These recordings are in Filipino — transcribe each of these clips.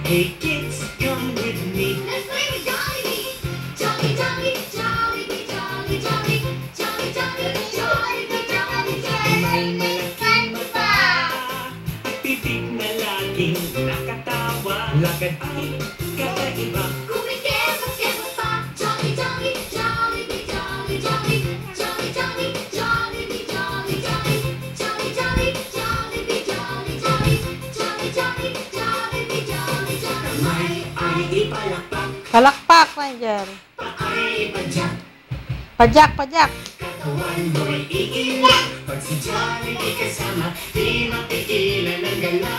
Hey kids, come with me. Let's play with Jollibee. Jolly, jolly, Jollibee, jolly, jolly, jolly, jolly, Jollibee, jolly, jolly. May malaking mata, titig na laging nakatawa. Lakad ay kakaiba. Kumikebot-kebot pa. Jolly, jolly, Jollibee, jolly, jolly, jolly, jolly, Jollibee, jolly, jolly, jolly, jolly, Jollibee, jolly, jolly, jolly, jolly, Jollibee, jolly, jolly. Kamay ay ipalakpak, Palakpak, Ranger. paay padyak. Pajak, pajak. Katawan mo'y iiyak. Pag si Jollibee kasama, di mapigilan ang gala.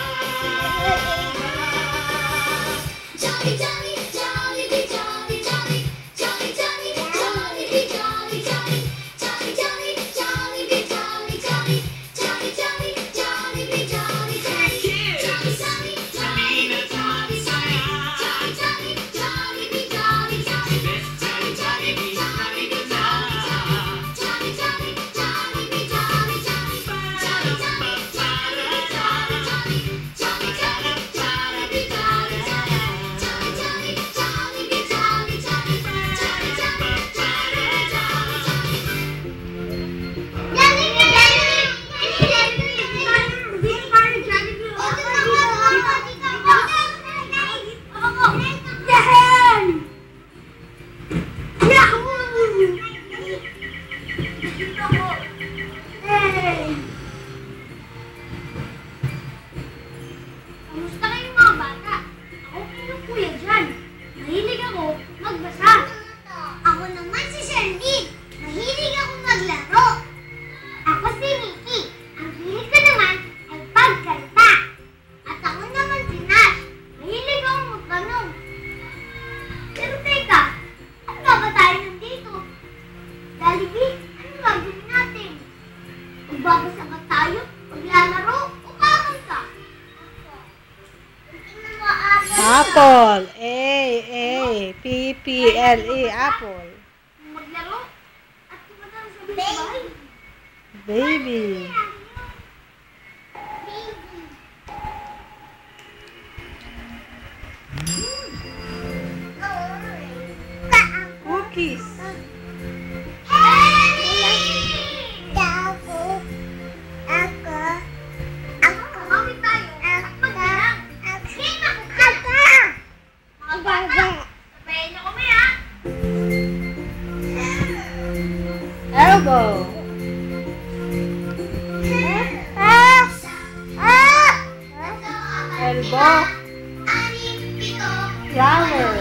Jolly, jolly, Jollibee, jolly, jolly, jolly, jolly, Jollibee, jolly, jolly, jolly, jolly, Jollibee, jolly, jolly, jolly, jolly, Jollibee, jolly, jolly, Kids, jolly, jolly, halina tayo saya. jolly, jolly, Jollibee, jolly, jolly, Let's jolly Jollibee, halika na. jolly, jolly, Jollibee, jolly, jolly, jolly, jolly, jolly, jolly, Jollibee, jolly, jolly. Kamusta kayong mga bata? Ako kayong kuya dyan. Mahilig ako magbasa. Ako naman si Sherlyn. Mahilig ako maglaro. Ako si Mickey. Ang hilig ko naman ay pagkanta. At ako naman si Nash. Mahilig ako magtanong. Pero teka, ano ba tayo nandito? Jollibee, ano gagawin natin? Magbabasa ba tayo? Maglalaro? O kakanta? Apple. A-P-P-L-E. Apple. Maglaro? At pumunta sa bahay? Baby. Cookies. Kumapit tayo at magbilang. Game ako ka! Mga bata, sabayan niyo kami ha! Elbow. Elbow. Anim, pito, Flower.